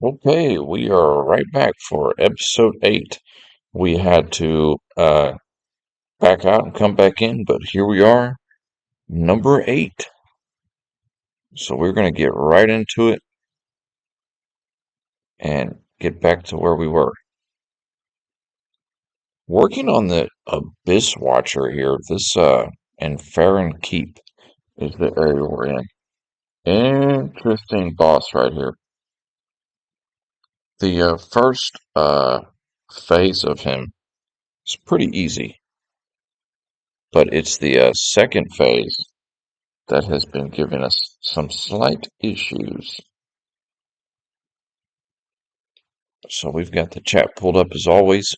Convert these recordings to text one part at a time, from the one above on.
Okay, we are right back for episode 8. We had to back out and come back in, but here we are, number 8. So we're going to get right into it and get back to where we were. Working on the Abyss Watcher here, this and Farron Keep is the area we're in. Interesting boss right here. The first phase of him is pretty easy, but it's the second phase that has been giving us some slight issues. So we've got the chat pulled up as always.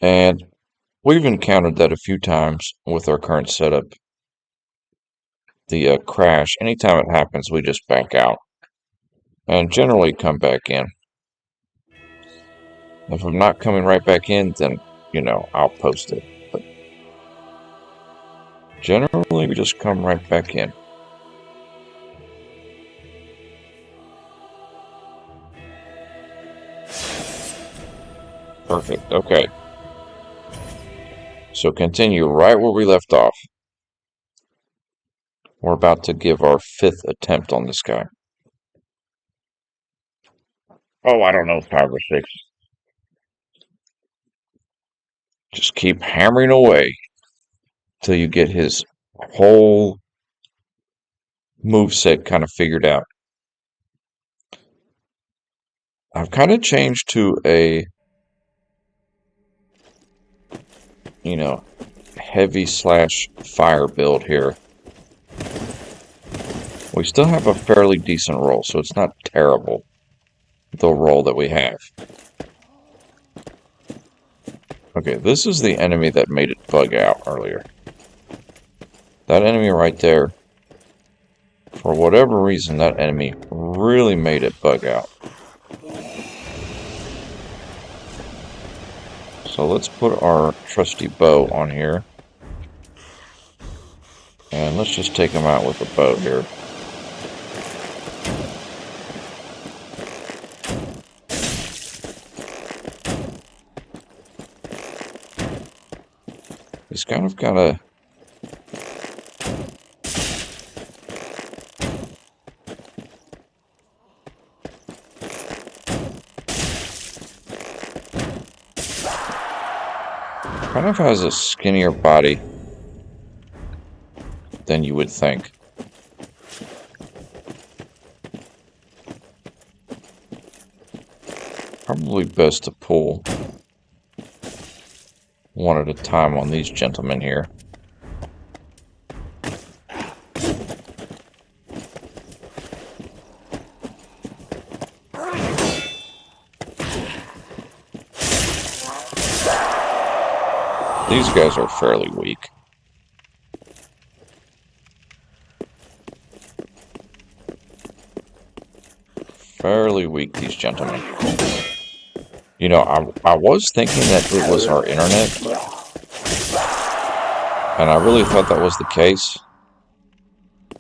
And we've encountered that a few times with our current setup. The crash, anytime it happens, we just back out. And generally come back in. If I'm not coming right back in, then, I'll post it. But generally, we just come right back in. Perfect, okay. So continue right where we left off. We're about to give our 5th attempt on this guy. Oh, I don't know, 5 or 6. Just keep hammering away till you get his whole moveset kind of figured out. I've kind of changed to a, heavy / fire build here. We still have a fairly decent roll, so it's not terrible, the roll that we have. Okay, this is the enemy that made it bug out earlier. That enemy right there, for whatever reason, that enemy really made it bug out. So let's put our trusty bow on here. And let's just take him out with a bow here. He's kind of got a... kind of has a skinnier body than you would think. Probably best to pull one at a time on these gentlemen here. These guys are fairly weak. Fairly weak, these gentlemen. I was thinking that it was our internet. And I really thought that was the case.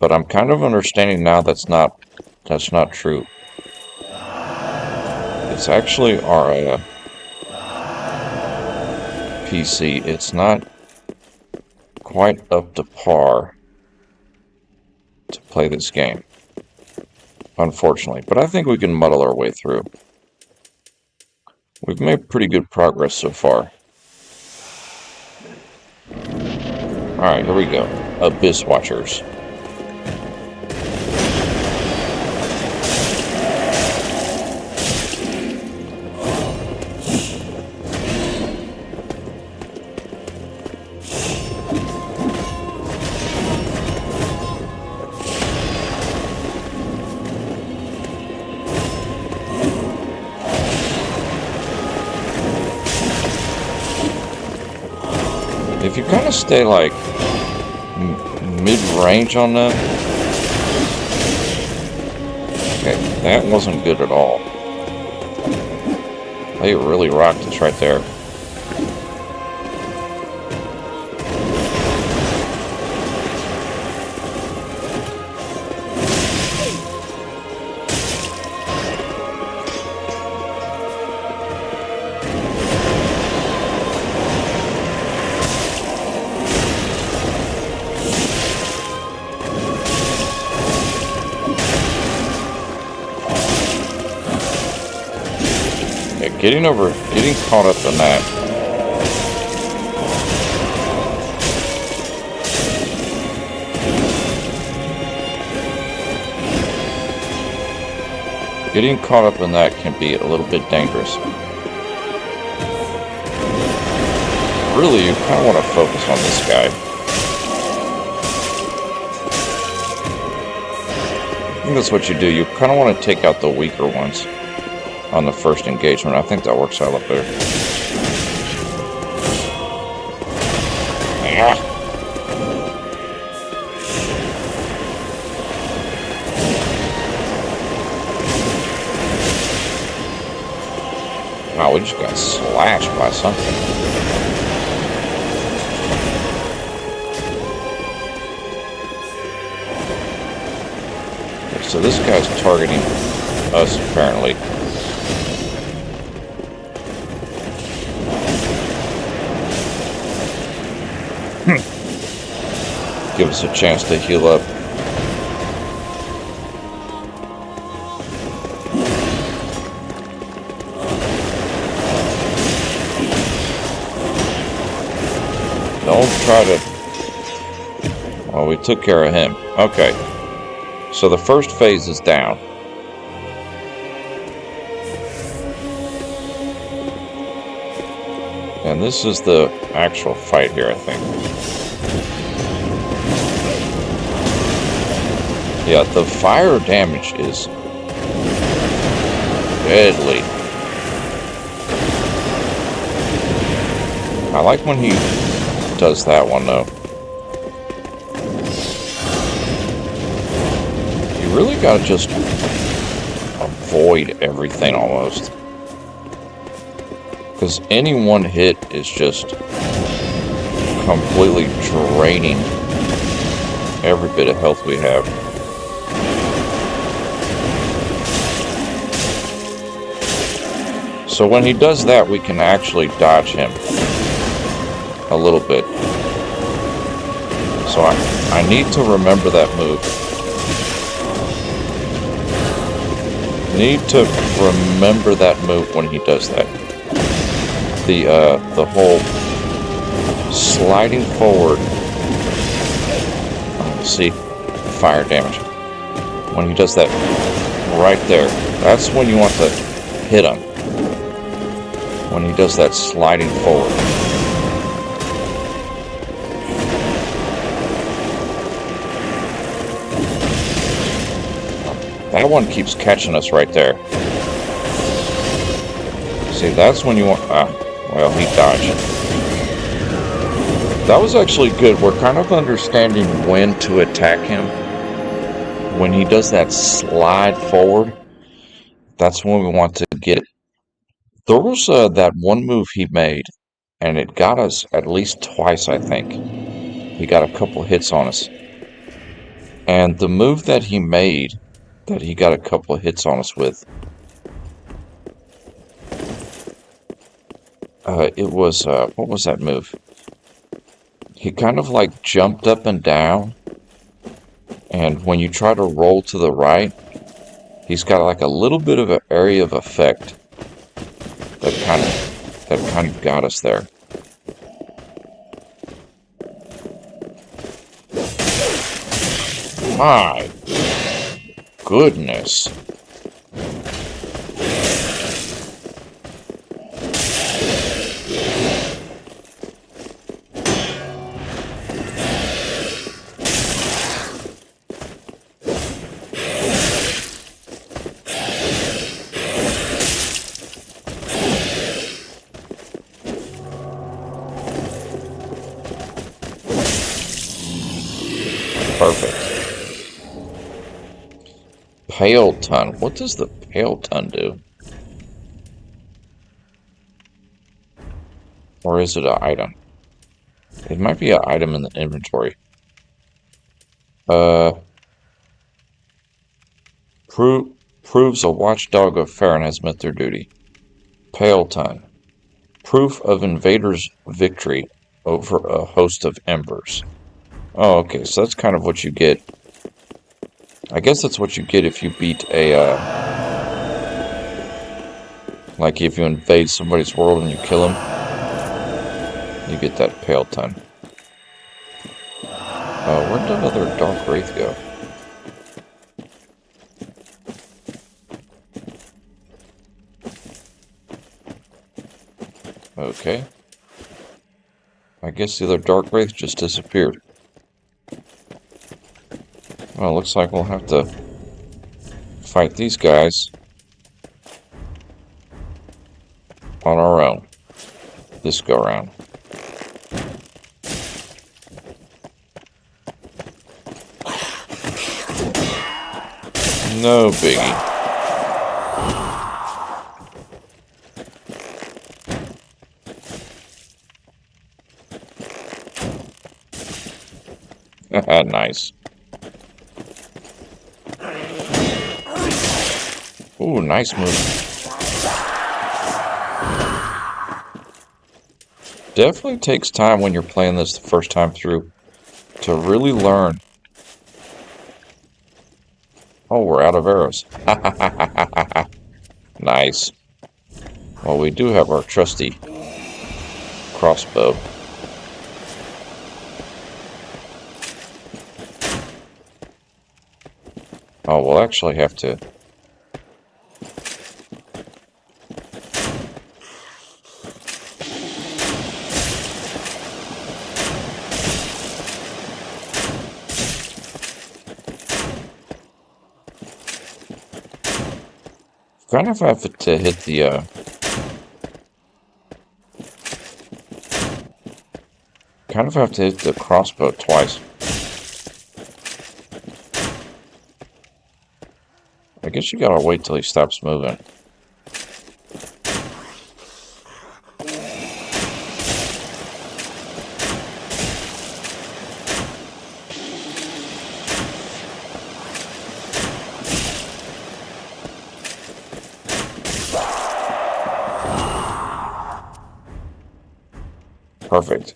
But I'm kind of understanding now that's not true. It's actually our PC. It's not quite up to par to play this game, unfortunately. But I think we can muddle our way through. We've made pretty good progress so far. Alright, here we go. Abyss Watchers. If you kind of stay like mid-range on them, okay, that wasn't good at all. They really rocked us right there. getting caught up in that. Getting caught up in that can be a little bit dangerous. Really, you kind of want to focus on this guy. I think that's what you do. You kind of want to take out the weaker ones on the first engagement. I think that works out up there. Yeah. Wow, we just got slashed by something. Okay, so this guy's targeting us, apparently. Give us a chance to heal up. Don't try to... Well, we took care of him. Okay. So the first phase is down. And this is the actual fight here, I think. Yeah, the fire damage is deadly. I like when he does that one, though. You really gotta just avoid everything almost. Because any one hit is just completely draining every bit of health we have. So when he does that, we can actually dodge him a little bit. So I need to remember that move. Need to remember that move when he does that. The whole sliding forward. See, fire damage. When he does that right there, that's when you want to hit him. When he does that sliding forward. That one keeps catching us right there. See, that's when you want... well, he dodged. That was actually good. We're kind of understanding when to attack him. When he does that slide forward, that's when we want to get... There was that one move he made, and it got us at least twice, I think. He got a couple hits on us. And the move that he made, that he got a couple of hits on us with, it was, what was that move? He kind of like jumped up and down, and when you try to roll to the right, he's got like a little bit of an area of effect that kind of got us there. My goodness. Perfect. Pale Ton. What does the Pale Ton do? Or is it an item? It might be an item in the inventory. Proves a watchdog of Farron has met their duty. Pale Ton. Proof of invaders' victory over a host of embers. Oh, okay, so that's kind of what you get. I guess that's what you get if you beat a, Like if you invade somebody's world and you kill them, you get that pale ton. Where did another Dark Wraith go? Okay. I guess the other Dark Wraith just disappeared. Well, looks like we'll have to fight these guys on our own this go around. No biggie. Nice. Ooh, nice move. Definitely takes time when you're playing this the first time through to really learn. Oh, we're out of arrows. Nice. Well, we do have our trusty crossbow. Oh, we'll actually have to... kind of have to hit the, kind of have to hit the crossbow twice. I guess you gotta wait till he stops moving. Perfect.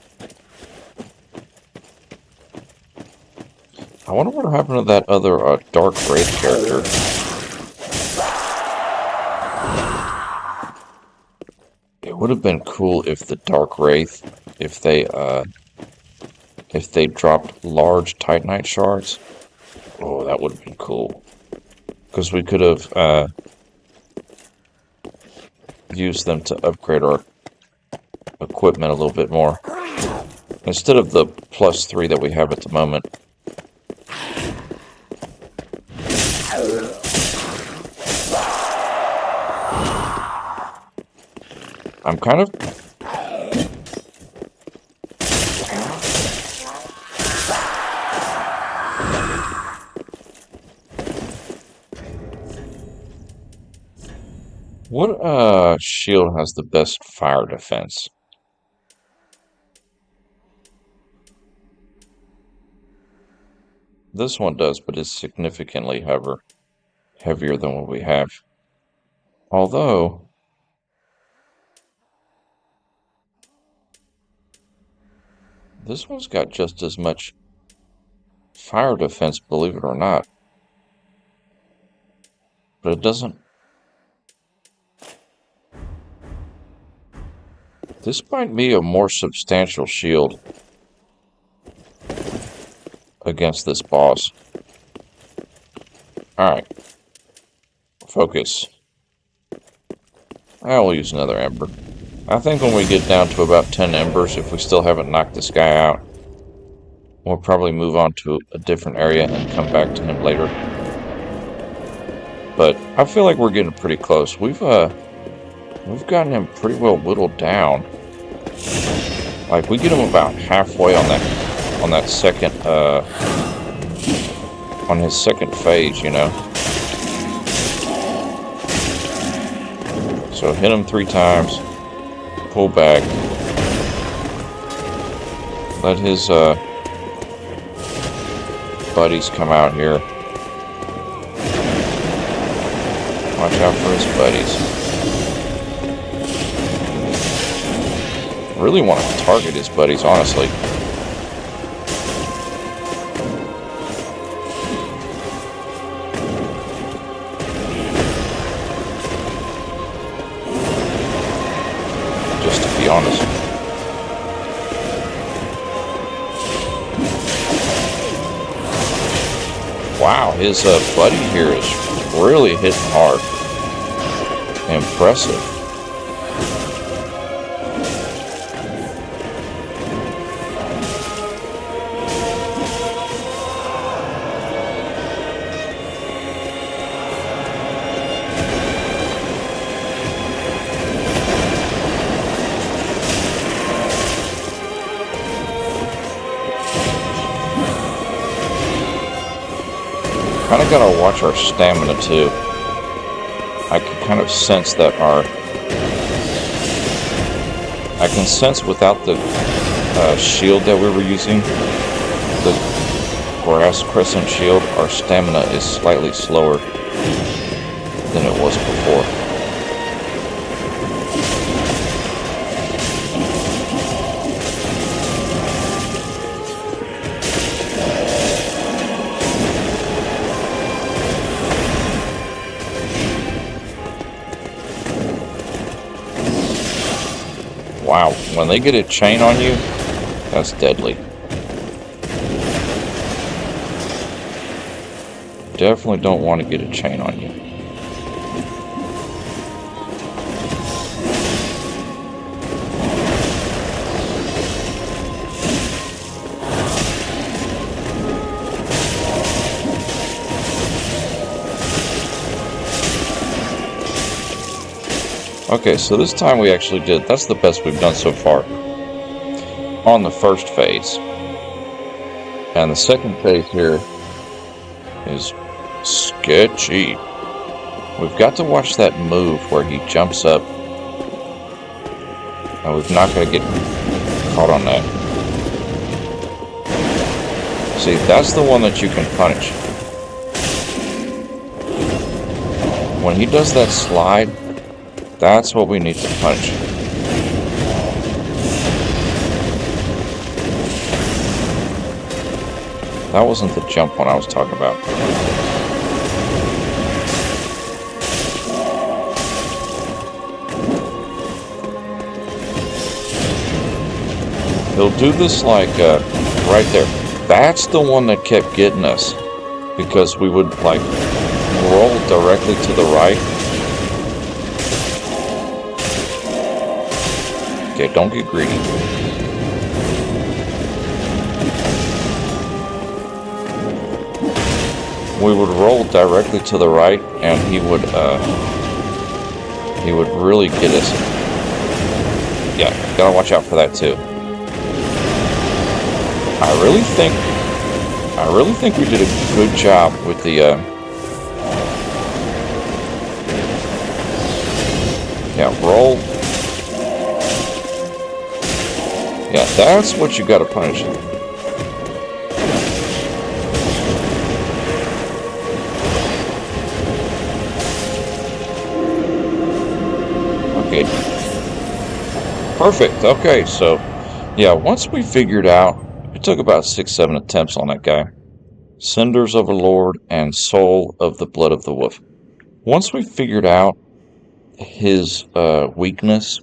I wonder what happened to that other Dark Wraith character. It would have been cool if the Dark Wraith, if they dropped large Titanite shards. Oh, that would have been cool. Because we could have used them to upgrade our equipment a little bit more. Instead of the +3 that we have at the moment. I'm kind of... What shield has the best fire defense? This one does, but it's significantly heavier than what we have. Although... this one's got just as much fire defense, believe it or not. But it doesn't... this might be a more substantial shield against this boss. Alright. Focus. I will use another ember. I think when we get down to about 10 embers, if we still haven't knocked this guy out, we'll probably move on to a different area and come back to him later. But I feel like we're getting pretty close. We've gotten him pretty well whittled down. Like, we get him about halfway on that second, on his second phase, you know. So hit him 3 times, pull back, let his buddies come out here. Watch out for his buddies. Really want to target his buddies, honestly. honest. Wow, his buddy here is really hitting hard. Impressive. Kind of gotta watch our stamina too. I can kind of sense that I can sense without the shield that we were using, the grass crescent shield, our stamina is slightly slower than it was before. Wow, when they get a chain on you, that's deadly. Definitely don't want to get a chain on you. Okay, so this time we actually did, that's the best we've done so far on the first phase. And the second phase here is sketchy. We've got to watch that move where he jumps up. And we're not going to get caught on that. See, that's the one that you can punish. When he does that slide, that's what we need to punish. That wasn't the jump one I was talking about. He'll do this like right there. That's the one that kept getting us, because we would like roll directly to the right. Okay, don't get greedy. We would roll directly to the right, and he would really get us. Yeah, gotta watch out for that too. I really think we did a good job with the roll. Yeah, that's what you gotta punish. Okay. Perfect. Okay, so yeah, once we figured out, it took about 6-7 attempts on that guy. Cinders of a Lord and Soul of the Blood of the Wolf. Once we figured out his weakness,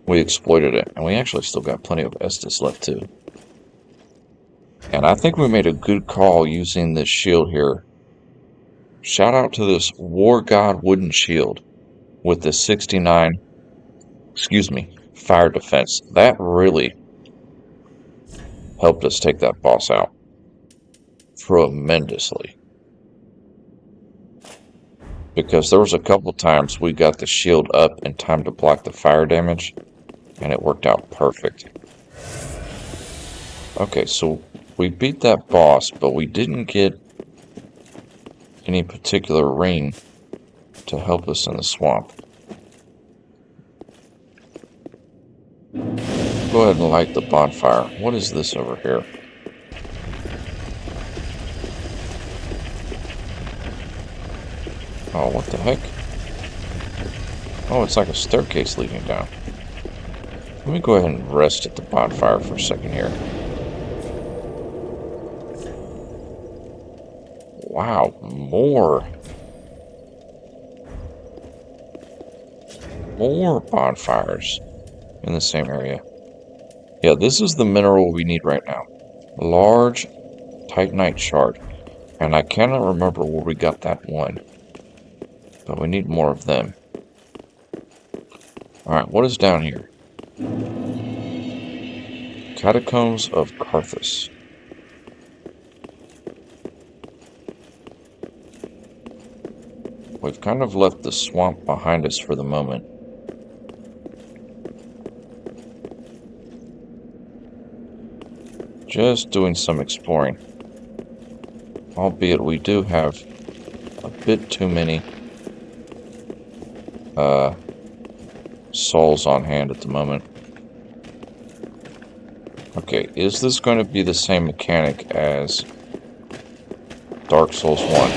we exploited it, and we actually still got plenty of Estus left too. And I think we made a good call using this shield here. Shout out to this War God wooden shield with the 69, fire defense. That really helped us take that boss out tremendously. Because there was a couple times we got the shield up in time to block the fire damage, and it worked out perfect. Okay, so we beat that boss, but we didn't get any particular ring to help us in the swamp. Go ahead and light the bonfire. What is this over here? Oh, what the heck? Oh, it's like a staircase leading down. Let me go ahead and rest at the bonfire for a second here. Wow, more bonfires. in the same area. Yeah, this is the mineral we need right now. Large titanite shard. And I cannot remember where we got that one. But we need more of them. Alright, what is down here? Catacombs of Carthus. We've kind of left the swamp behind us for the moment. Just doing some exploring. Albeit we do have a bit too many souls on hand at the moment. Okay, is this going to be the same mechanic as Dark Souls 1?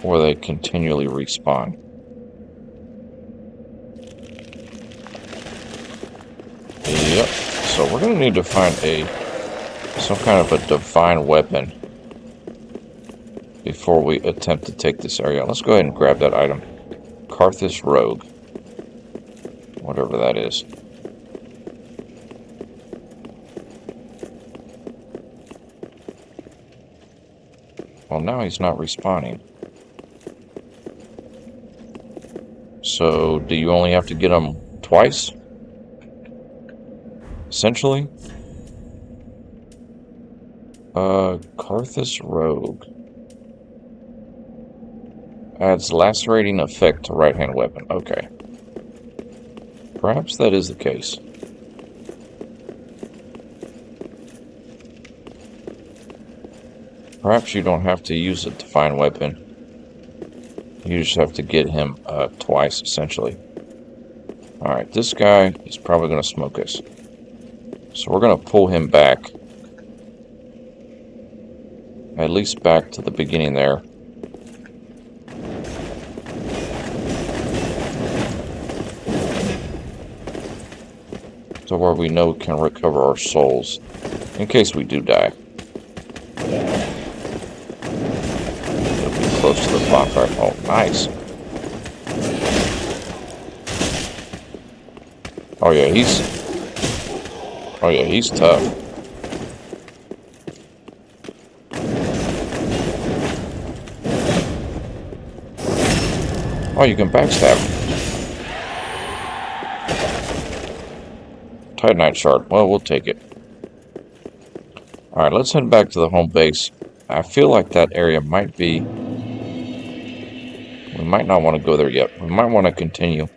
Or they continually respawn? Yep, so we're going to need to find some kind of a divine weapon before we attempt to take this area. Let's go ahead and grab that item. Carthus Rogue. Whatever that is. Well, now he's not respawning. So, do you only have to get him twice? Essentially? Carthus Rogue. Adds lacerating effect to right-hand weapon. Okay. Perhaps that is the case. Perhaps you don't have to use a divine weapon. You just have to get him twice, essentially. Alright, this guy is probably going to smoke us. So we're going to pull him back. At least back to the beginning there. To where we know we can recover our souls. In case we do die. It'll be close to the bonfire. Oh, nice. Oh yeah, he's tough. Oh, you can backstab him. Titanite shard. Well, we'll take it. Alright, let's head back to the home base. I feel like that area might be... We might not want to go there yet. We might want to continue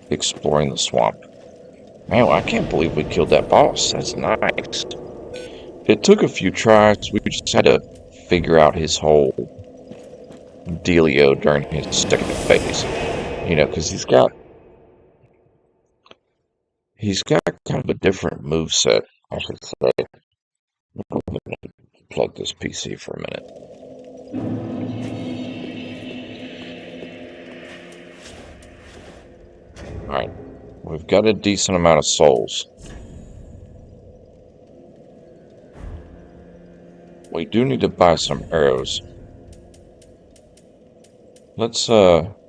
exploring the swamp. Man, I can't believe we killed that boss. That's nice. It took a few tries. We just had to figure out his whole dealio during his second phase. You know, because he's got kind of a different moveset, I should say. I'm going to plug this PC for a minute. Alright, we've got a decent amount of souls. We do need to buy some arrows. Let's, 1,000.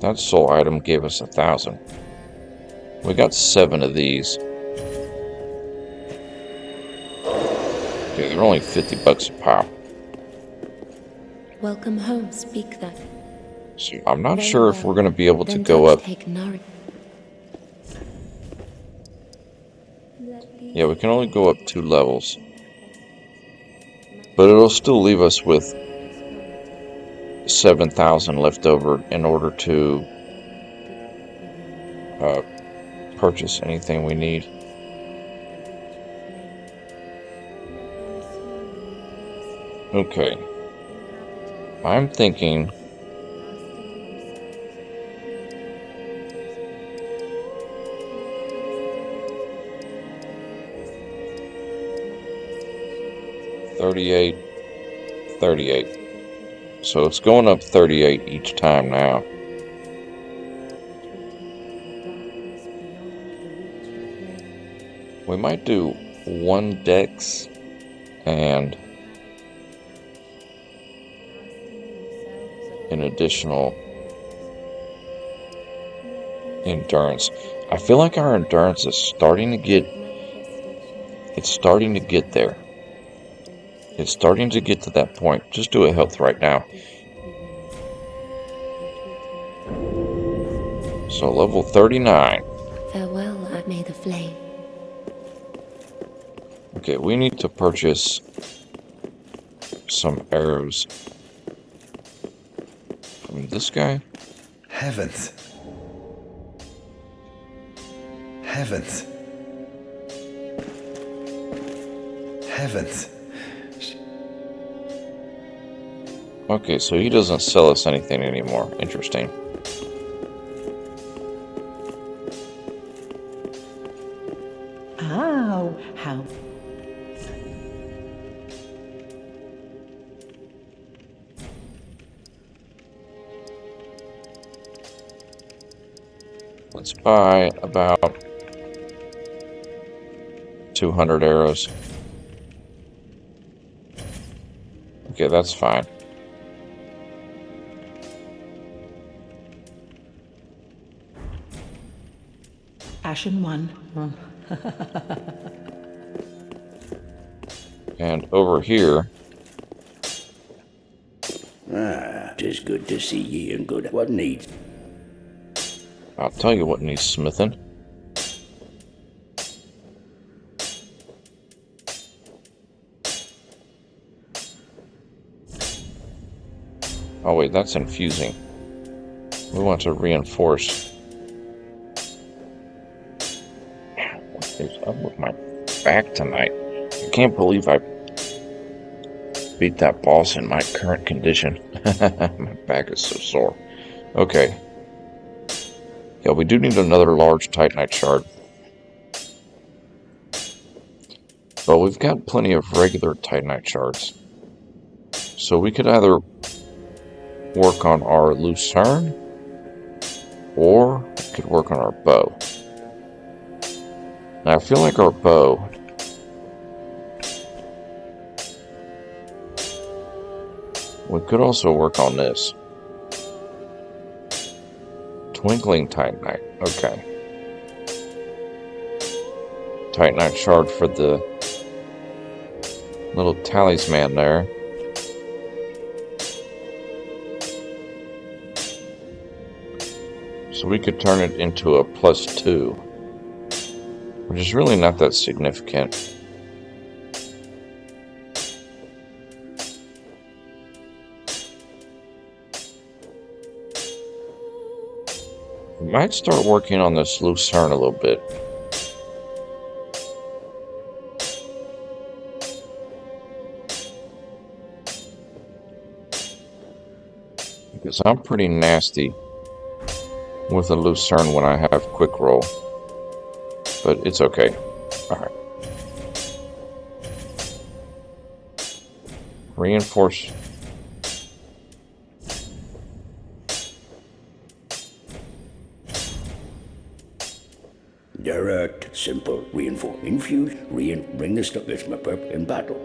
That soul item gave us 1,000. We got 7 of these. Okay, they're only $50 a pop. Welcome home, speak then. So I'm not sure if we're going to be able to go up. Yeah, we can only go up 2 levels. But it'll still leave us with 7,000 left over in order to purchase anything we need. Okay. I'm thinking... $38. So it's going up 38 each time now. We might do 1 dex and an additional endurance. I feel like our endurance is starting to get... It's starting to get there. It's starting to get to that point. Just do a health right now. So level 39. Farewell, I may the flame. Okay, we need to purchase some arrows from this guy. Heavens. Heavens. Heavens. Okay, so he doesn't sell us anything anymore. Interesting. Oh, how... Let's buy about 200 arrows. Okay, that's fine. Ashen one. And over here, Tis good to see ye and good. What needs? I'll tell you what needs smithing. Oh wait, that's infusing. We want to reinforce. What is up with my back tonight? I can't believe I beat that boss in my current condition. My back is so sore. Okay. Yeah, we do need another large Titanite shard. But we've got plenty of regular Titanite shards. So we could either work on our Lucerne, or we could work on our bow. Now I feel like our bow... We could also work on this. Twinkling Titanite. Okay. Titanite shard for the little talisman there. So we could turn it into a +2. Which is really not that significant. We might start working on this Lucerne a little bit. Because I'm pretty nasty with a Lucerne when I have quick roll. But it's okay. Alright. Reinforce. Direct, simple, reinforce, infuse, bring the stuff. It's my purpose in battle.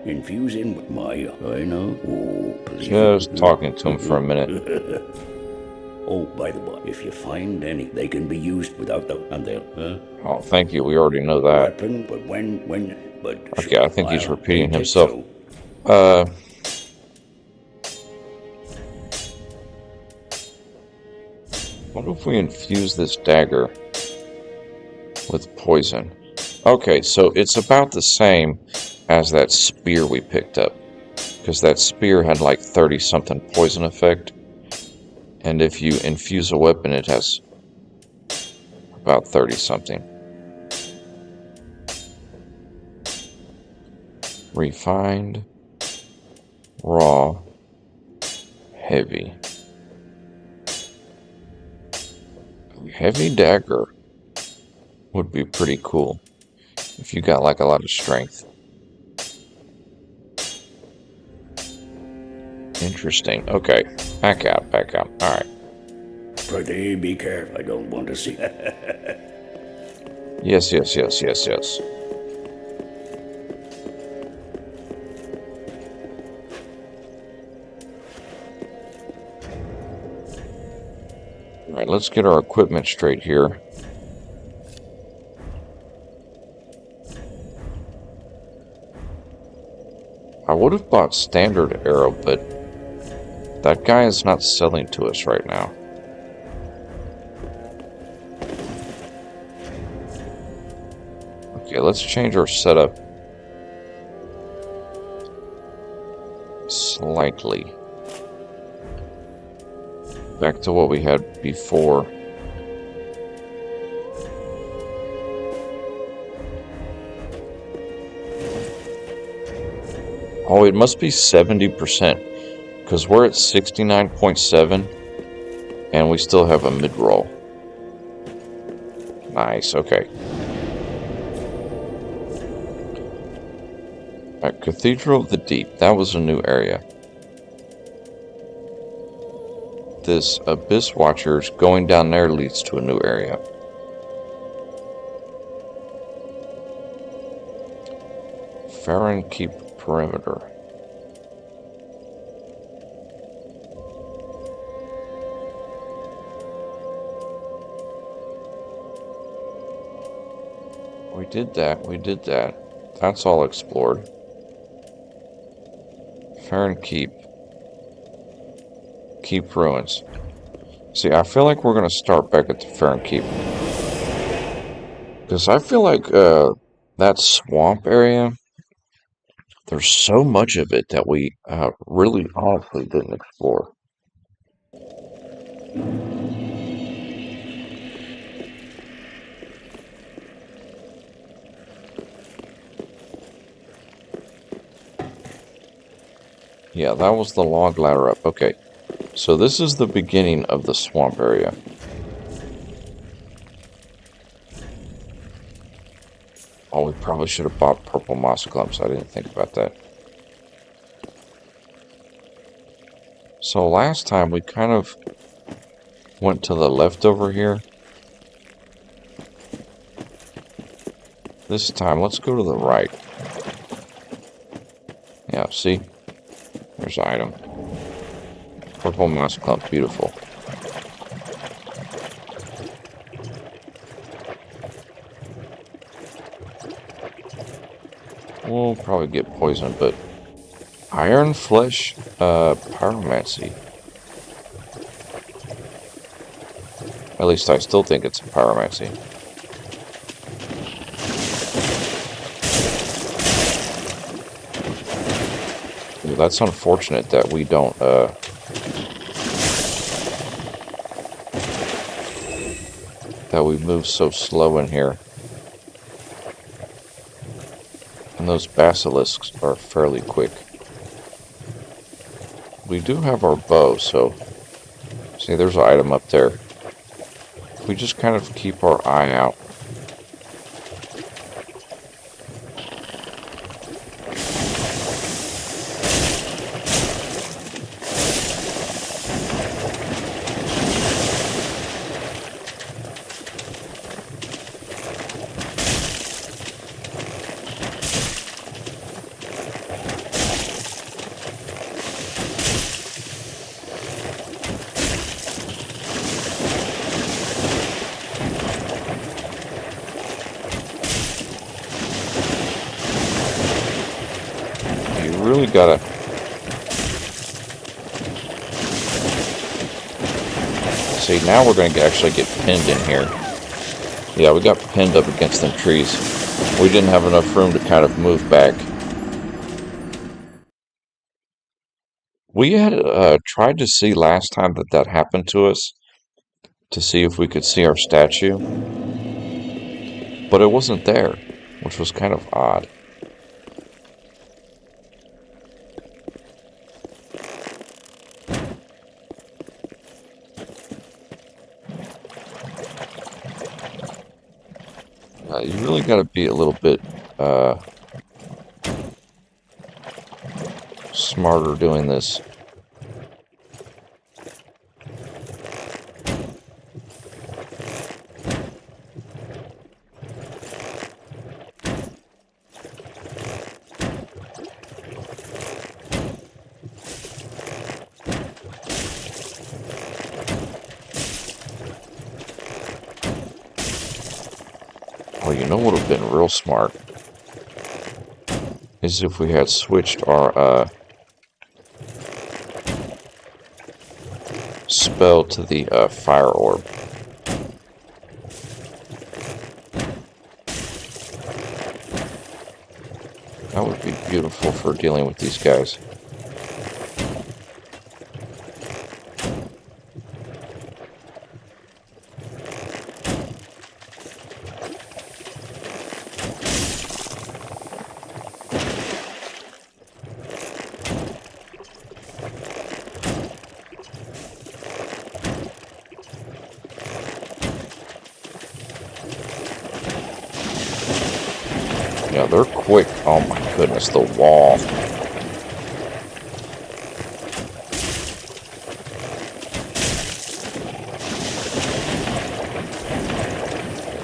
Infusing with my, I know. Oh, please. Just talking to him for a minute. Oh, by the way, if you find any, they can be used without the, and they'll, Oh, thank you. We already know that. weapon, but but... Okay, I think he's repeating I'll take himself. so. What if we infuse this dagger with poison? Okay, so it's about the same as that spear we picked up. Because that spear had like 30-something poison effect. And if you infuse a weapon, it has about 30-something. Refined, raw, heavy. Heavy dagger would be pretty cool if you got like a lot of strength. Interesting. Okay, back out. Alright. Pretty be careful. I don't want to see. Yes, yes, yes, yes, yes. Alright, let's get our equipment straight here. I would have bought standard arrow, but that guy is not selling to us right now. Okay, let's change our setup slightly. Back to what we had before. Oh, it must be 70%, because we're at 69.7, and we still have a mid-roll. Nice, okay. Alright, Cathedral of the Deep, that was a new area. This Abyss Watchers going down there leads to a new area. Farron Keep Perimeter. We did that. That's all explored. Farron Keep. Keep Ruins. See, I feel like we're going to start back at the Farron Keep. Because I feel like that swamp area, there's so much of it that we really honestly didn't explore. Yeah, that was the log ladder up. Okay. So this is the beginning of the swamp area. Oh, we probably should have bought purple moss clumps. I didn't think about that. So last time we kind of went to the left over here. This time, let's go to the right. Yeah, see? There's an item. Purple moss clump, beautiful. We'll probably get poisoned, but iron flesh pyromancy. At least I still think it's a pyromancy. Ooh, that's unfortunate that we don't that we move so slow in here. And those basilisks are fairly quick. We do have our bow, so see, there's an item up there. We just kind of keep our eye out. Really gotta see, now we're gonna actually get pinned in here. Yeah, we got pinned up against them trees. We didn't have enough room to kind of move back. We had tried to see last time that happened to us, to see if we could see our statue, but it wasn't there, which was kind of odd. You really got to be a little bit smarter doing this. you know what would have been real smart? Is if we had switched our spell to the fire orb. That would be beautiful for dealing with these guys. Yeah, they're quick. Oh my goodness, the wall.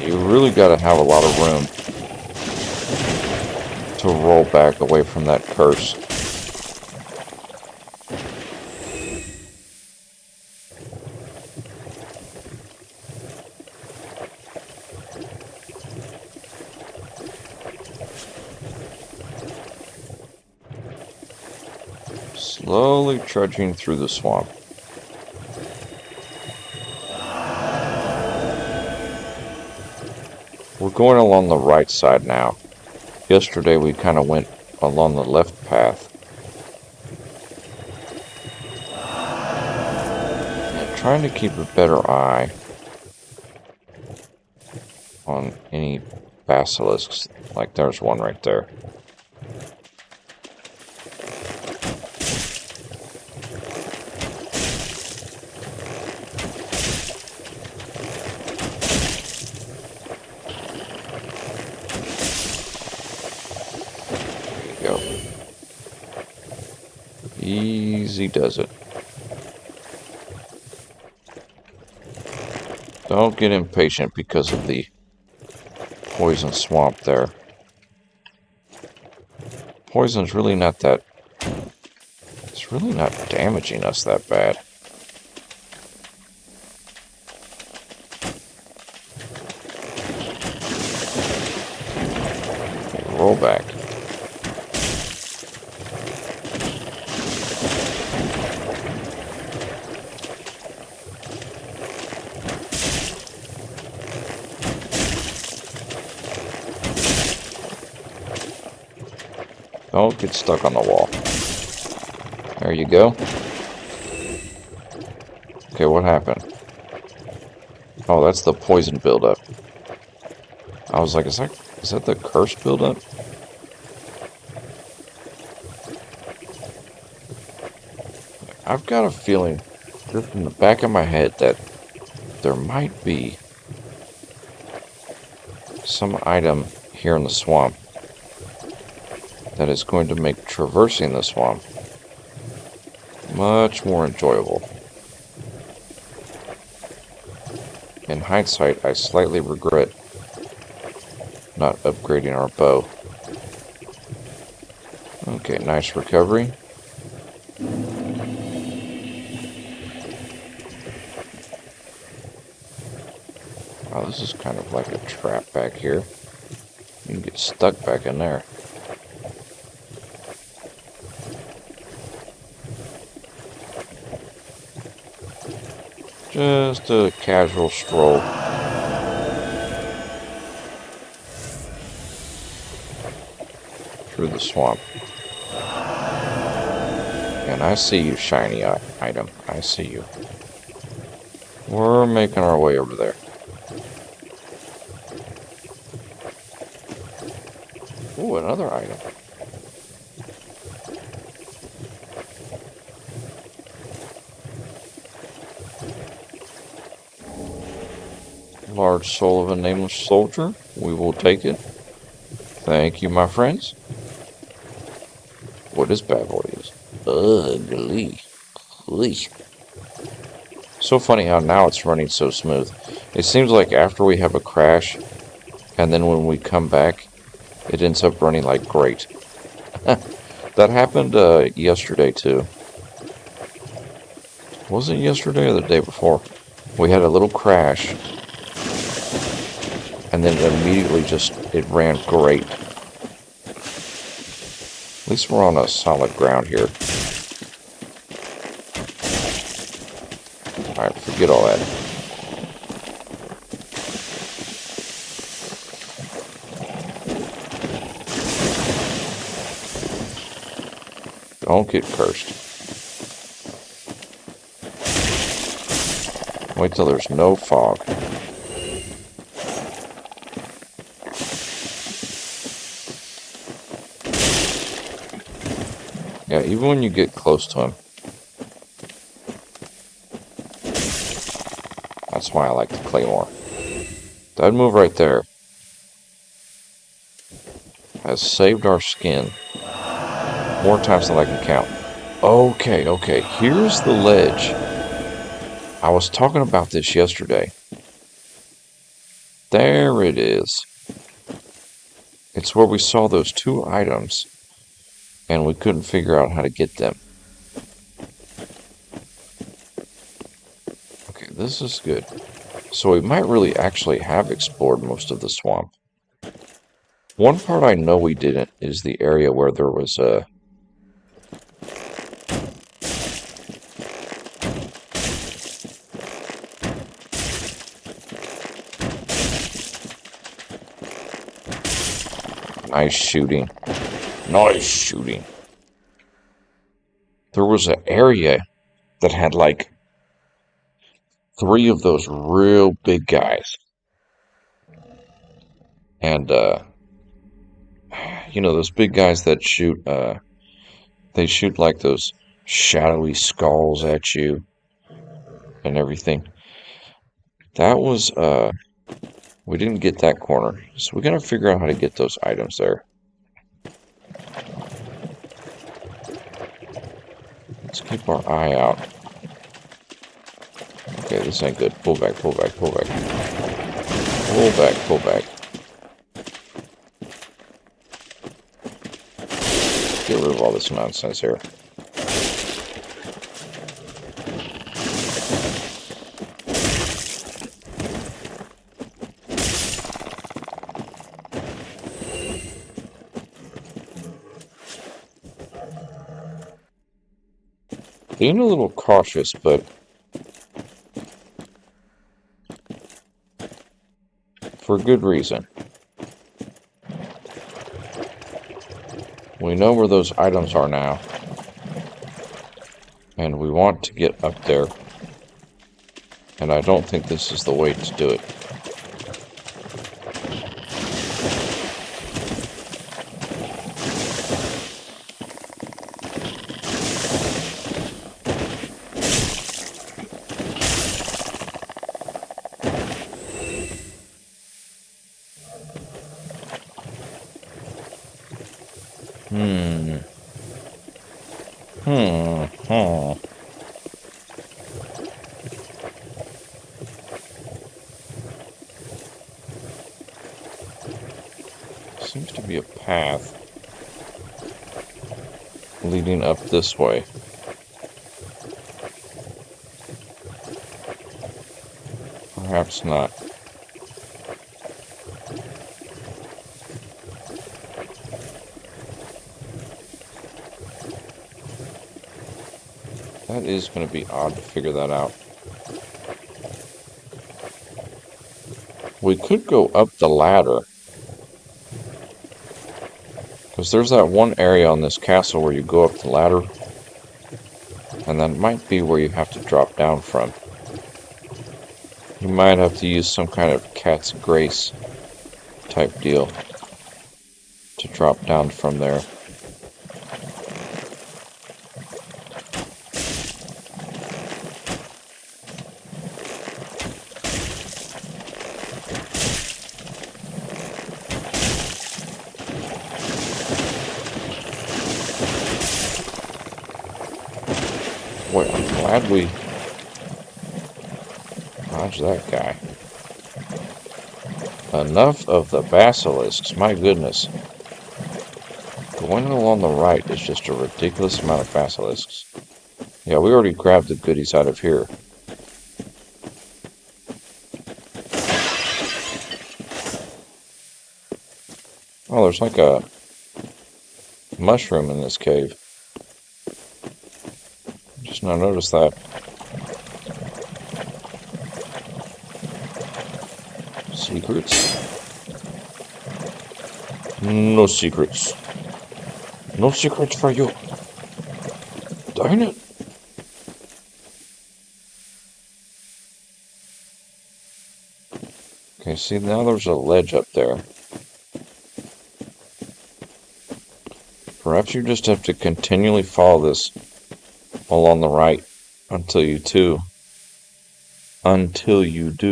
You really got to have a lot of room to roll back away from that curse. Slowly trudging through the swamp. We're going along the right side now. Yesterday we kind of went along the left path. I'm trying to keep a better eye on any basilisks. Like there's one right there. Easy does it. Don't get impatient because of the poison swamp there. Poison's really not that... It's really not damaging us that bad. Okay, roll back. Don't get stuck on the wall. There you go. Okay, what happened? Oh, that's the poison buildup. I was like, is that the curse buildup? I've got a feeling, just in the back of my head, that there might be some item here in the swamp that is going to make traversing the swamp much more enjoyable. In hindsight, I slightly regret not upgrading our bow. Okay, nice recovery. Wow, this is kind of like a trap back here. You can get stuck back in there. Just a casual stroll. Through the swamp. And I see you, shiny item. I see you. We're making our way over there. Ooh, another item. Large soul of a nameless soldier. We will take it. Thank you, my friends. What is bad boy is? Ugly. So funny how now it's running so smooth. It seems like after we have a crash, and then when we come back, it ends up running like great. That happened yesterday too. Was it yesterday or the day before? We had a little crash. And then it immediately it ran great. At least we're on a solid ground here. Alright, forget all that. Don't get cursed. Wait till there's no fog. Yeah, even when you get close to him. That's why I like the Claymore. That move right there has saved our skin more times than I can count. Okay, here's the ledge. I was talking about this yesterday. There it is. It's where we saw those two items, and we couldn't figure out how to get them. Okay, this is good. So we might really actually have explored most of the swamp. One part I know we didn't is the area where there was a... Nice shooting. Nice shooting. There was an area that had like 3 of those real big guys. And, you know, those big guys that shoot, they shoot like those shadowy skulls at you and everything. That was, we didn't get that corner. So we gotta figure out how to get those items there. Let's keep our eye out. Okay, this ain't good. Pull back, pull back, pull back. Pull back, pull back. Get rid of all this nonsense here. Being a little cautious, but for good reason. We know where those items are now, and we want to get up there, and I don't think this is the way to do it. Seems to be a path leading up this way. Perhaps not. That is going to be odd to figure that out. We could go up the ladder. Because there's that one area on this castle where you go up the ladder. And that might be where you have to drop down from. You might have to use some kind of cat's grace type deal to drop down from there. Boy, I'm glad we dodged that guy. Enough of the basilisks, my goodness. Going along the right is just a ridiculous amount of basilisks. Yeah, we already grabbed the goodies out of here. Oh, there's like a mushroom in this cave. Just now noticed that. Secrets? No secrets. No secrets for you. Darn it. Okay, see, now there's a ledge up there. Perhaps you just have to continually follow this along the right until you do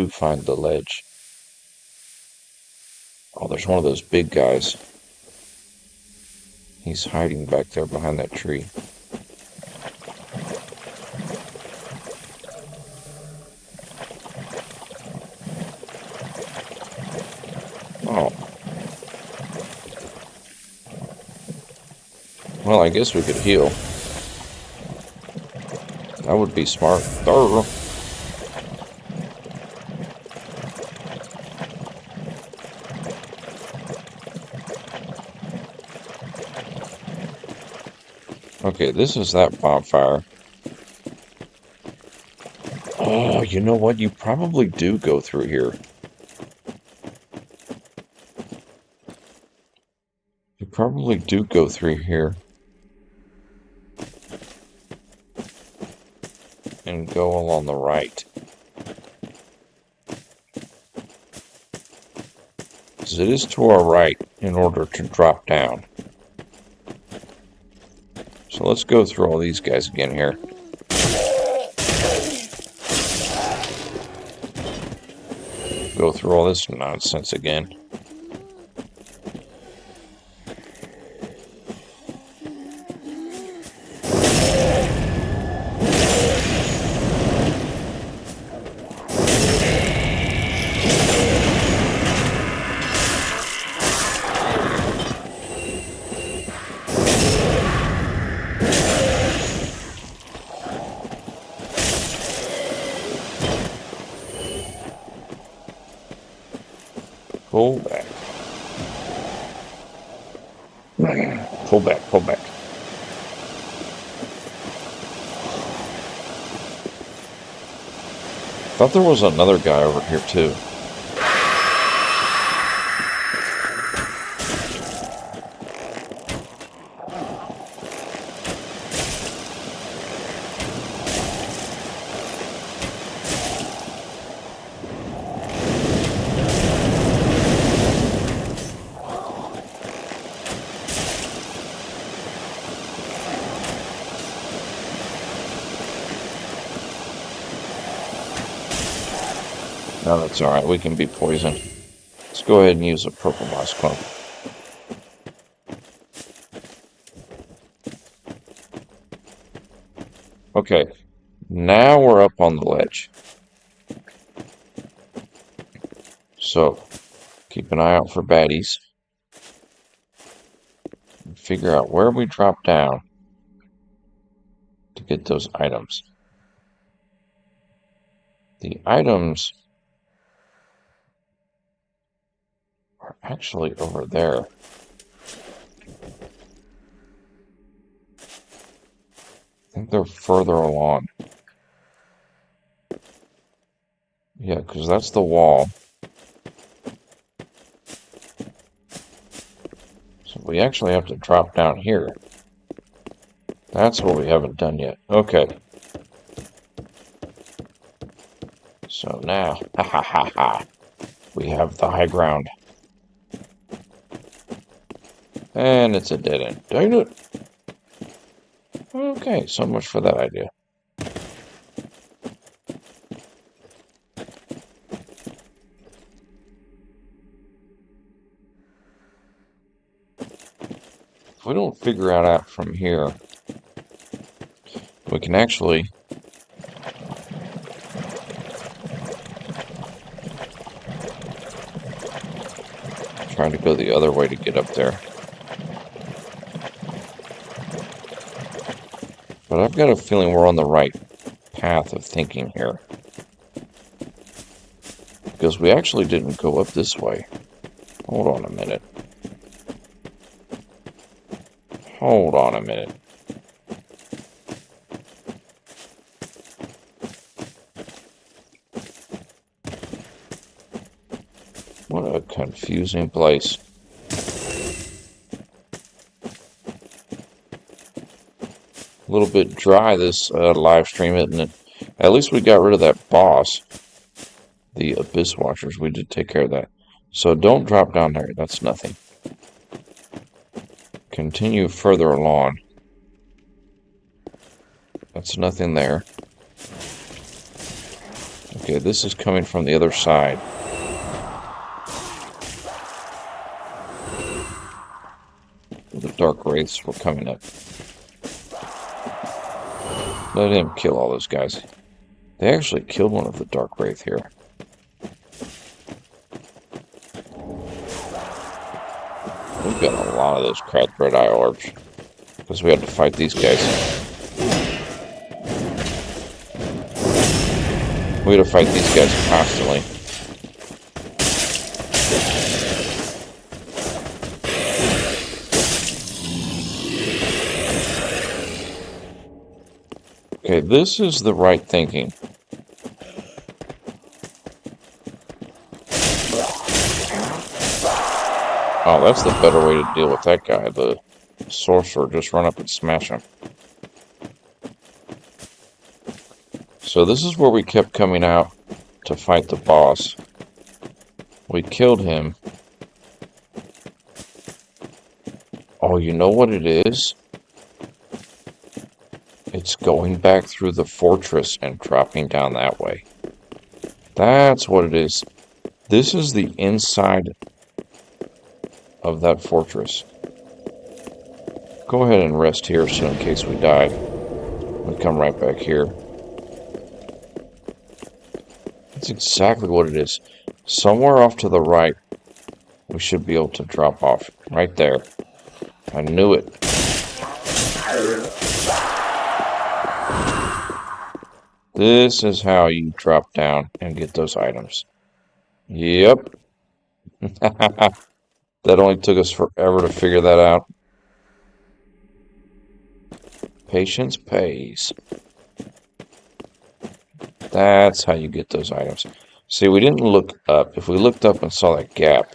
find the ledge. Oh, there's one of those big guys. He's hiding back there behind that tree. Oh. Well, I guess we could heal. That would be smart. Durr. Okay, this is that bonfire. Oh, you know what? You probably do go through here. You probably do go through here. And go along the right. Because it is to our right in order to drop down. So let's go through all these guys again here. Go through all this nonsense again. Pull back. Pull back, pull back. Thought there was another guy over here too. No, that's alright. We can be poisoned. Let's go ahead and use a purple moss clump. Okay. Now we're up on the ledge. So, keep an eye out for baddies. And figure out where we drop down to get those items. The items are actually over there. I think they're further along. Yeah, because that's the wall. So we actually have to drop down here. That's what we haven't done yet. Okay. So now, ha ha ha ha, we have the high ground. And it's a dead end. Dang it! Okay, so much for that idea. If we don't figure it out from here, we can actually try to go the other way to get up there. But I've got a feeling we're on the right path of thinking here. Because we actually didn't go up this way. Hold on a minute. Hold on a minute. What a confusing place. A little bit dry, this live stream, isn't it? At least we got rid of that boss. The Abyss Watchers. We did take care of that. So don't drop down there. That's nothing. Continue further along. That's nothing there. Okay, this is coming from the other side. The Dark Wraiths were coming up. Let him kill all those guys. They actually killed one of the Dark Wraith here. We've got a lot of those cracked red eye orbs. Because we have to fight these guys. We have to fight these guys constantly. Okay, this is the right thinking. Oh, that's the better way to deal with that guy, the sorcerer. Just run up and smash him. So this is where we kept coming out to fight the boss. We killed him. Oh, you know what it is? It's going back through the fortress and dropping down that way. That's what it is. This is the inside of that fortress. Go ahead and rest here so in case we die. We'll come right back here. That's exactly what it is. Somewhere off to the right, we should be able to drop off. Right there. I knew it. This is how you drop down and get those items. Yep. That only took us forever to figure that out. Patience pays. That's how you get those items. See, we didn't look up. If we looked up and saw that gap.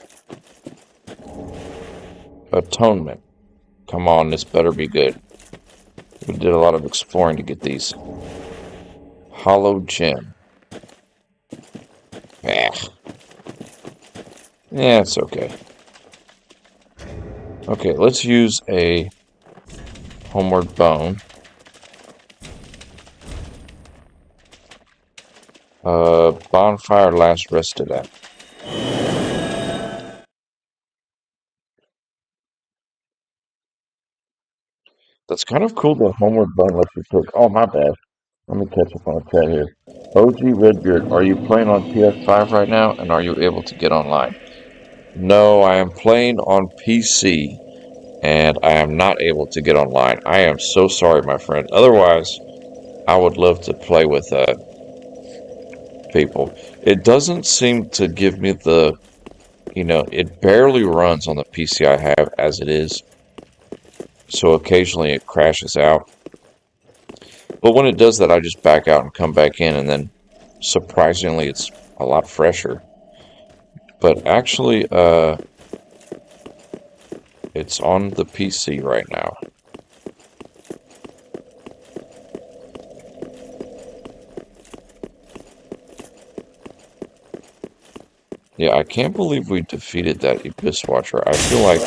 Atonement. Come on, this better be good. We did a lot of exploring to get these. Hollow gem. Yeah, it's okay. Okay, let's use a homeward bone. Bonfire last rested at. That's kind of cool, the homeward bone lets you take. Oh, my bad. Let me catch up on the chat here. OG Redbeard, are you playing on PS5 right now, and are you able to get online? No, I am playing on PC, and I am not able to get online. I am so sorry, my friend. Otherwise, I would love to play with people. It doesn't seem to give me the, it barely runs on the PC I have as it is. So occasionally it crashes out. But when it does that, I just back out and come back in, and then surprisingly, it's a lot fresher. But actually, it's on the PC right now. Yeah, I can't believe we defeated that Abyss Watcher. I feel like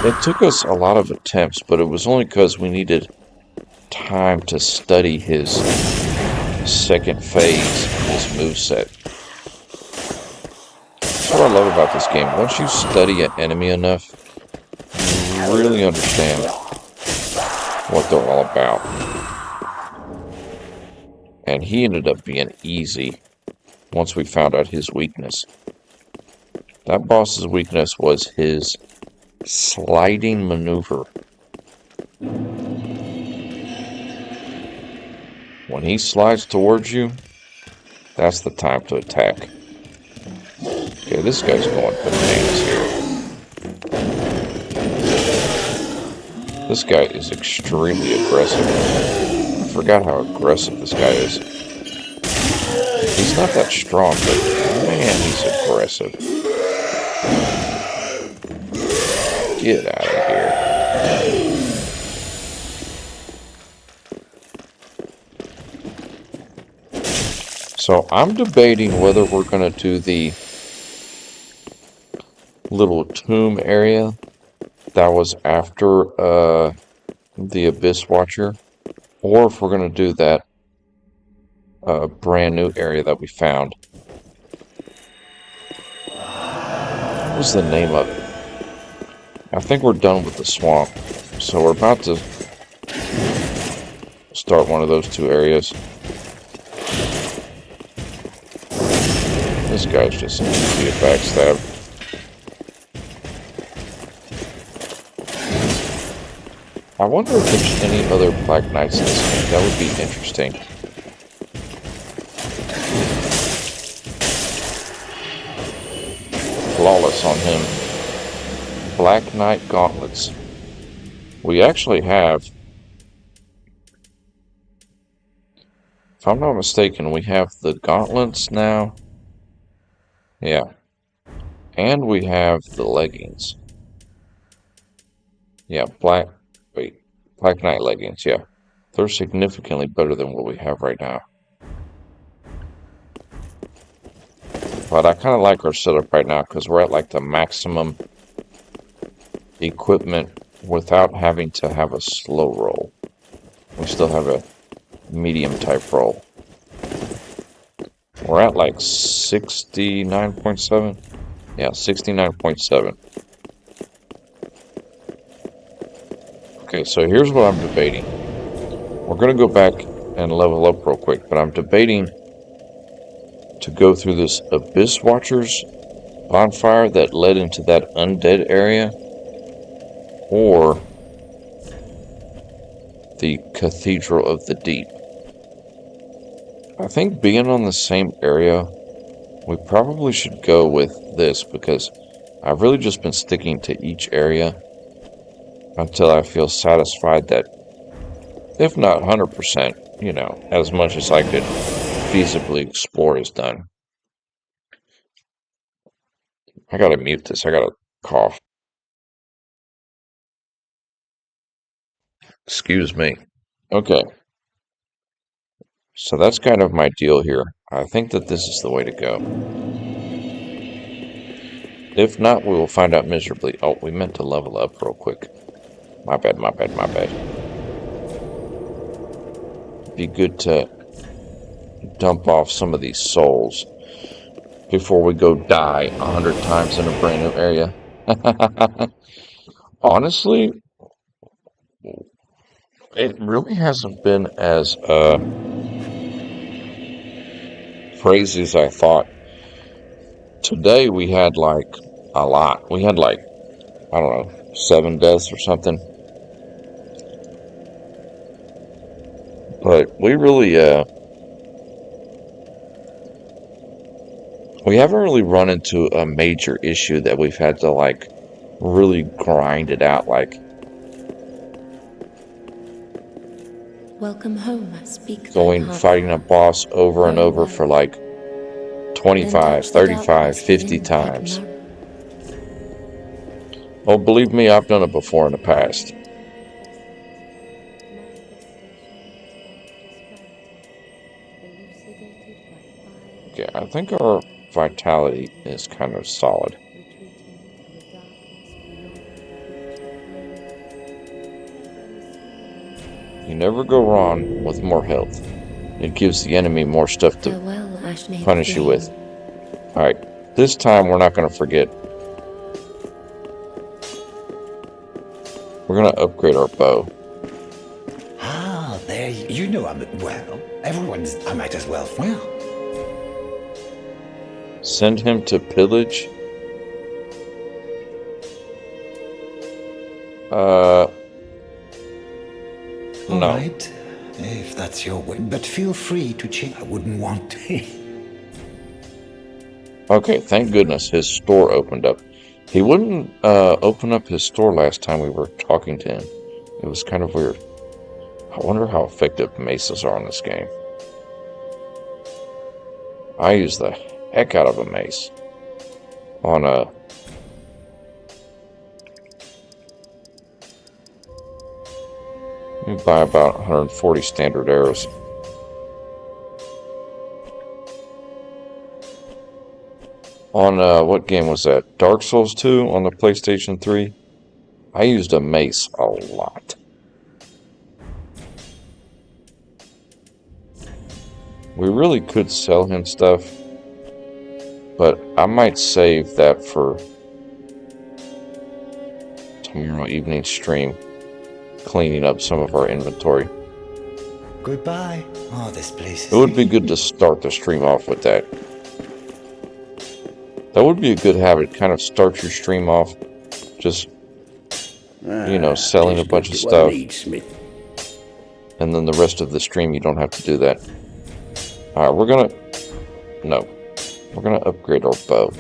it took us a lot of attempts, but it was only because we needed time to study his second phase, his moveset. That's what I love about this game. Once you study an enemy enough, you really understand what they're all about. And he ended up being easy once we found out his weakness. That boss's weakness was his sliding maneuver. When he slides towards you, that's the time to attack. Okay, this guy's going bananas here. This guy is extremely aggressive. I forgot how aggressive this guy is. He's not that strong, but man, he's aggressive. Get out of here. So I'm debating whether we're going to do the little tomb area that was after the Abyss Watcher, or if we're going to do that brand new area that we found. What's the name of it? I think we're done with the swamp, so we're about to start one of those two areas. This guy's just easy to backstab. I wonder if there's any other Black Knights in this game. That would be interesting. Flawless on him. Black Knight gauntlets. We actually have, if I'm not mistaken, we have the gauntlets now. Yeah. And we have the leggings. Yeah, Black Knight leggings, yeah. They're significantly better than what we have right now. But I kind of like our setup right now because we're at like the maximum equipment without having to have a slow roll. We still have a medium type roll. We're at like 69.7. Yeah, 69.7. Okay, so here's what I'm debating. We're going to go back and level up real quick, but I'm debating to go through this Abyss Watcher's bonfire that led into that undead area, or the Cathedral of the Deep. I think being on the same area, we probably should go with this because I've really just been sticking to each area until I feel satisfied that, if not 100%, you know, as much as I could feasibly explore is done. I gotta mute this. I gotta cough. Excuse me. Okay. So that's kind of my deal here. I think that this is the way to go. If not, we will find out miserably. Oh, we meant to level up real quick. My bad, my bad, my bad. Be good to dump off some of these souls before we go die 100 times in a brand new area. Honestly, it really hasn't been as crazy as I thought. Today we had like a lot. We had like, I don't know, 7 deaths or something. But we really, we haven't really run into a major issue that we've had to like really grind it out like. Welcome home, speak Going, fighting a boss over and over for like 25, 35, 50 times. Oh, believe me, I've done it before in the past. Okay, I think our vitality is kind of solid. You never go wrong with more health. It gives the enemy more stuff to punish you with. Alright, this time we're not going to forget. We're going to upgrade our bow. Ah, there you know well, everyone's, I might as well, well. Send him to pillage. No. Alright, if that's your way, but feel free to change. I wouldn't want to. Okay, thank goodness his store opened up. He wouldn't open up his store last time we were talking to him. It was kind of weird. I wonder how effective maces are in this game. I use the heck out of a mace on a... Let me buy about 140 standard arrows. On, what game was that? Dark Souls 2 on the PlayStation 3? I used a mace a lot. We really could sell him stuff, but I might save that for tomorrow evening stream, cleaning up some of our inventory. Goodbye. Oh, this place is... It would be good to start the stream off with that. That would be a good habit, kind of start your stream off, just, you know, selling a bunch of stuff. And then the rest of the stream, you don't have to do that. Alright, we're gonna upgrade our bow.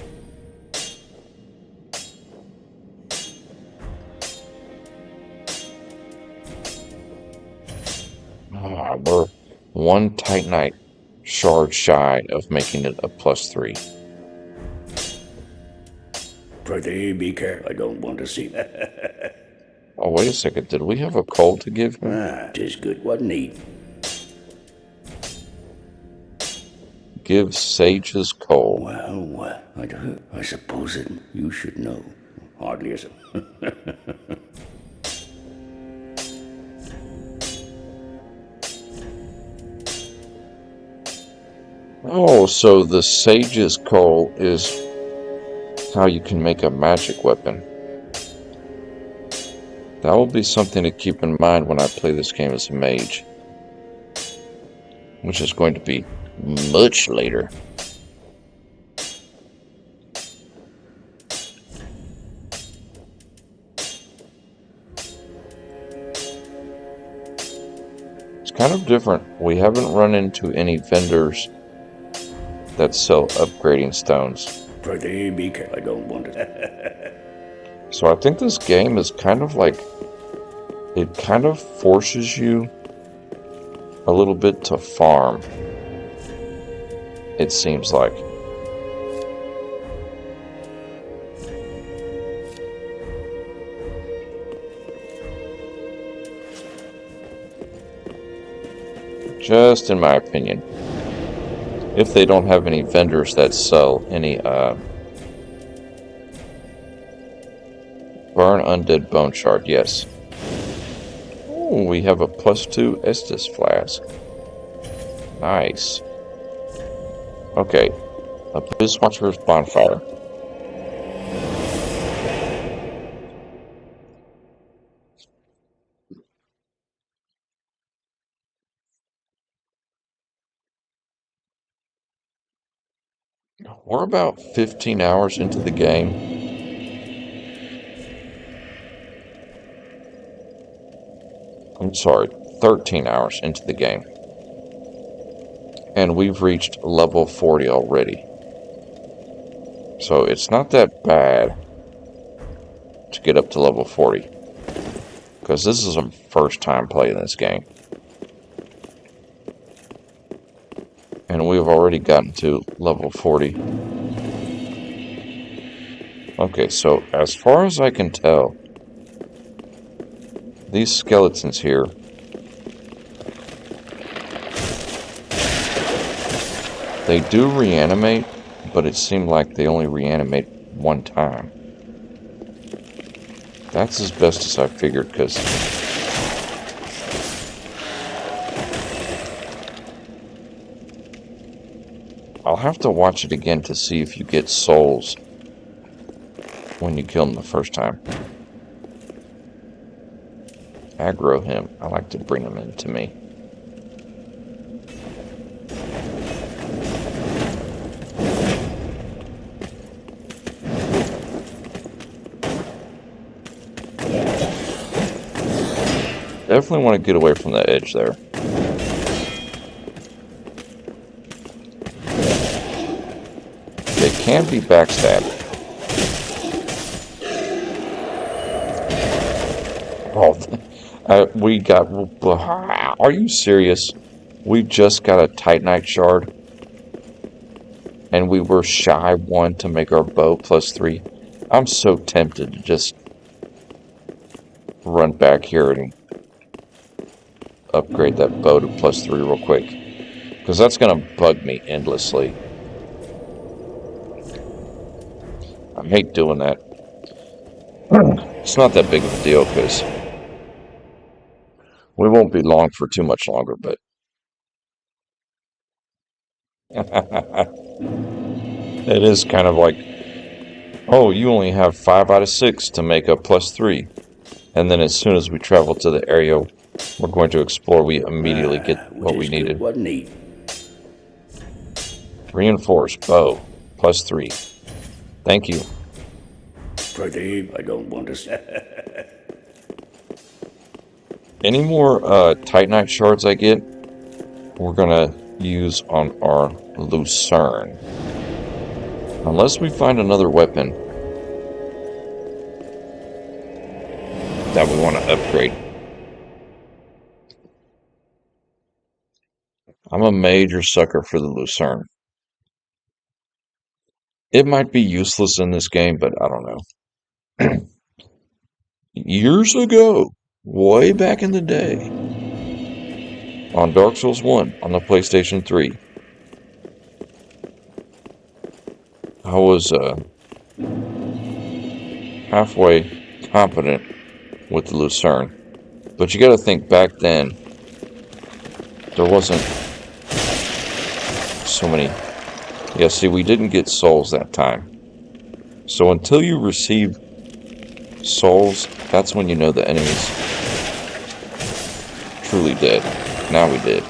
We're one Titanite shard shy of making it a +3. Pretty be careful. I don't want to see that. Oh, wait a second. Did we have a coal to give him? 'Tis good, wasn't he? Give sages coal. Well, I suppose it. You should know. Hardly as a... Oh, so the sage's coal is how you can make a magic weapon. That will be something to keep in mind when I play this game as a mage, which is going to be much later. It's kind of different. We haven't run into any vendors that sell upgrading stones. Pretty be careful. I don't want to... So I think this game is kind of like, it kind of forces you a little bit to farm, it seems like. Just in my opinion. If they don't have any vendors that sell any, burn undead bone shard, yes. Ooh, we have a +2 Estus flask. Nice. Okay. Abyss Watcher's bonfire. We're about 15 hours into the game. I'm sorry, 13 hours into the game. And we've reached level 40 already. So it's not that bad to get up to level 40. Because this is our first time playing this game. And we've already gotten to level 40. Okay, so as far as I can tell, these skeletons here they do reanimate, but it seemed like they only reanimate one time. That's as best as I figured, because I'll have to watch it again to see if you get souls when you kill them the first time. Aggro him. I like to bring him into me. Definitely want to get away from the edge there. They can be backstabbed. Oh, We got... Are you serious? We just got a Titanite shard, and we were shy 1 to make our bow +3. I'm so tempted to just run back here and upgrade that bow to +3 real quick, because that's going to bug me endlessly. I hate doing that. It's not that big of a deal, because we won't be long for too much longer, but... It is kind of like, oh, you only have 5 out of 6 to make a +3. And then as soon as we travel to the area we're going to explore, we immediately get what we needed. Wasn't he? Reinforced bow, +3. Thank you. Pretty, I don't want to say. Any more Titanite shards I get, we're going to use on our Lucerne. Unless we find another weapon that we want to upgrade. I'm a major sucker for the Lucerne. It might be useless in this game, but I don't know. Years ago, way back in the day, on Dark Souls 1 on the PlayStation 3, I was halfway competent with the Lucerne. But you gotta think, back then, there wasn't so many... Yeah, see, we didn't get souls that time. So until you receive souls, that's when you know the enemy's truly dead. Now we did.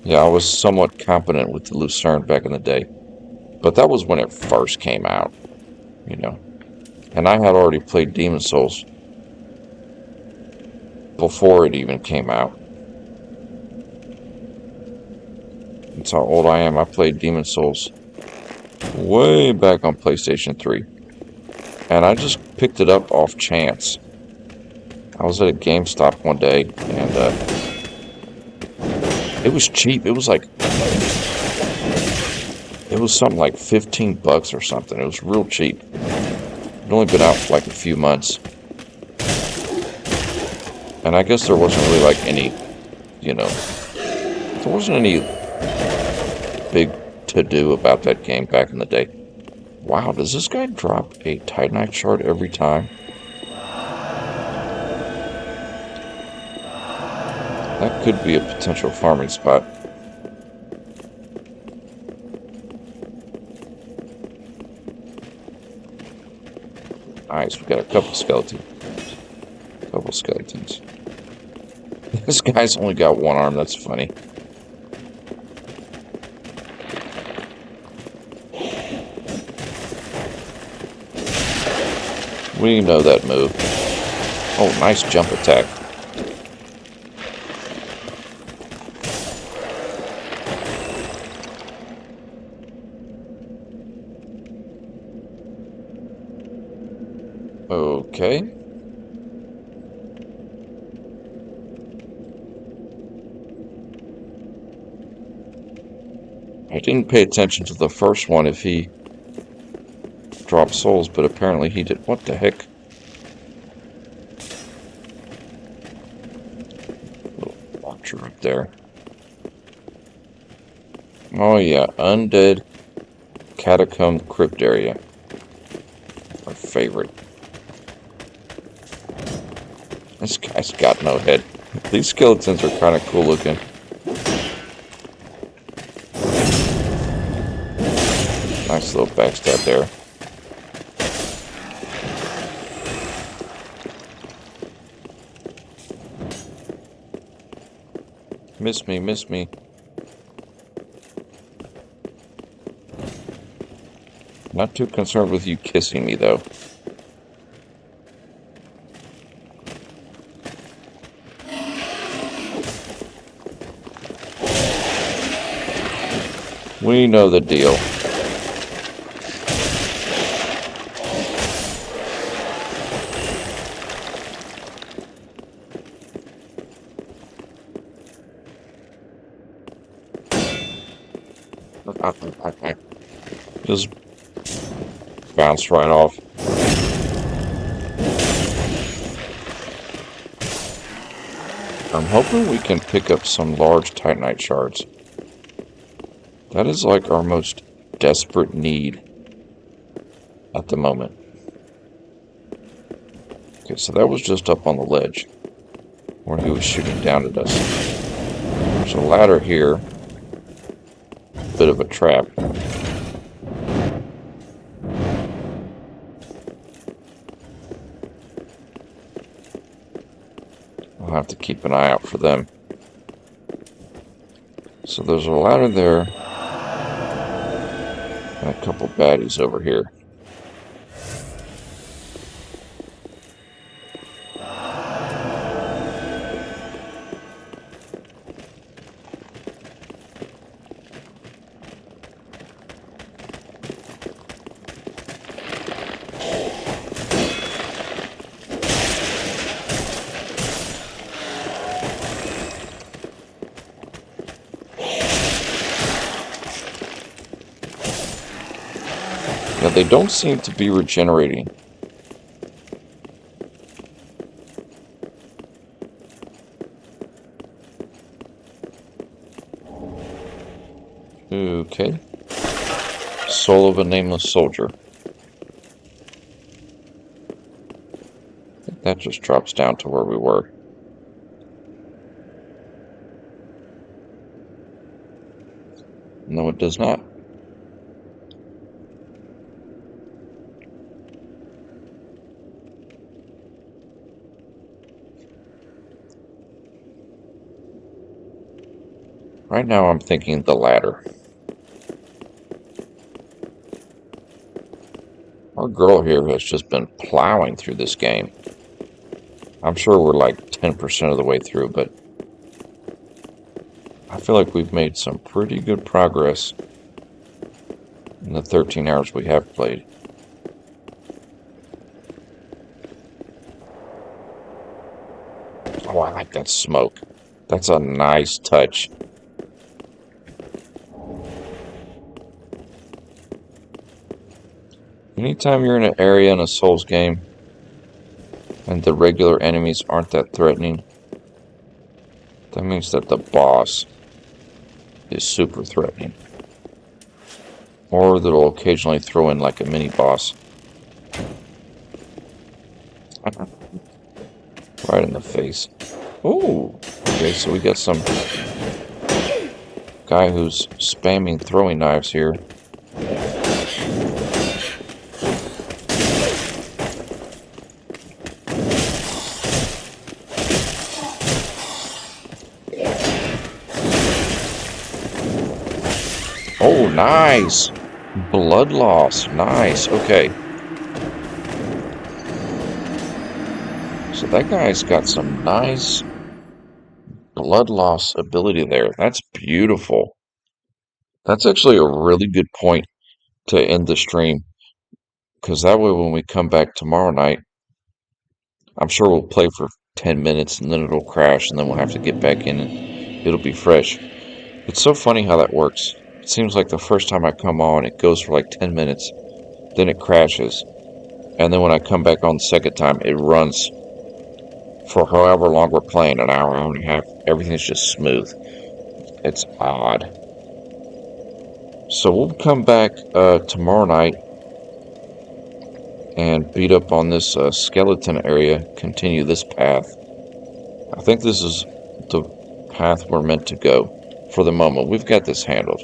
Yeah, I was somewhat competent with the Lucerne back in the day. But that was when it first came out, you know. And I had already played Demon Souls before it even came out. That's how old I am. I played Demon Souls way back on PlayStation 3. And I just picked it up off chance. I was at a GameStop one day, and it was cheap. It was something like $15 or something. It was real cheap. It only been out for like a few months. And I guess there wasn't really like any, you know, there wasn't any big to-do about that game back in the day. Wow, does this guy drop a Titanite shard every time? That could be a potential farming spot. Nice, we got a couple skeletons. This guy's only got one arm, that's funny. We know that move. Oh, nice jump attack. Okay. I didn't pay attention to the first one if he dropped souls, but apparently he did. What the heck? Little launcher up there. Oh yeah, Undead Catacomb Crypt area. Our favorite. This guy's got no head. These skeletons are kind of cool looking. Nice little backstab there. Miss me, miss me. Not too concerned with you kissing me, though. We know the deal. Just bounced right off. I'm hoping we can pick up some large Titanite shards. That is like our most desperate need at the moment. Okay, so that was just up on the ledge where he was shooting down at us. There's a ladder here. Bit of a trap. I'll have to keep an eye out for them. So there's a ladder there. And a couple baddies over here. Yeah, they don't seem to be regenerating. Okay. Soul of a Nameless Soldier. I think that just drops down to where we were. No, it does not. Right now I'm thinking the ladder. Our girl here has just been plowing through this game. I'm sure we're like 10% of the way through, but I feel like we've made some pretty good progress in the 13 hours we have played. Oh, I like that smoke. That's a nice touch. Anytime you're in an area in a Souls game and the regular enemies aren't that threatening, that means that the boss is super threatening. Or they'll occasionally throw in like a mini boss. Right in the face. Ooh! Okay, so we got some guy who's spamming throwing knives here. Oh, nice! Blood loss. Nice. Okay. So that guy's got some nice blood loss ability there. That's beautiful. That's actually a really good point to end the stream. Because that way when we come back tomorrow night, I'm sure we'll play for 10 minutes and then it'll crash and then we'll have to get back in and it'll be fresh. It's so funny how that works. It seems like the first time I come on, it goes for like 10 minutes, then it crashes. And then when I come back on the second time, it runs for however long we're playing, an hour and a half. Everything's just smooth. It's odd. So we'll come back tomorrow night and beat up on this skeleton area, continue this path. I think this is the path we're meant to go for the moment. We've got this handled.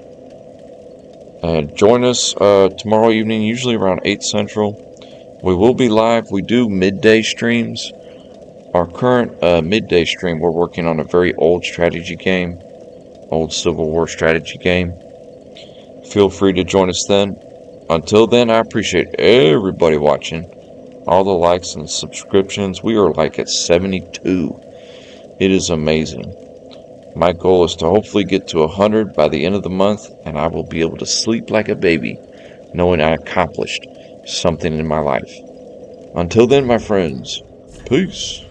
And join us tomorrow evening, usually around 8 Central. We will be live. We do midday streams. Our current midday stream, we're working on a very old strategy game, old Civil War strategy game. Feel free to join us then. Until then, I appreciate everybody watching, all the likes and subscriptions. We are like at 72. It is amazing. My goal is to hopefully get to 100 by the end of the month, and I will be able to sleep like a baby, knowing I accomplished something in my life. Until then, my friends, peace.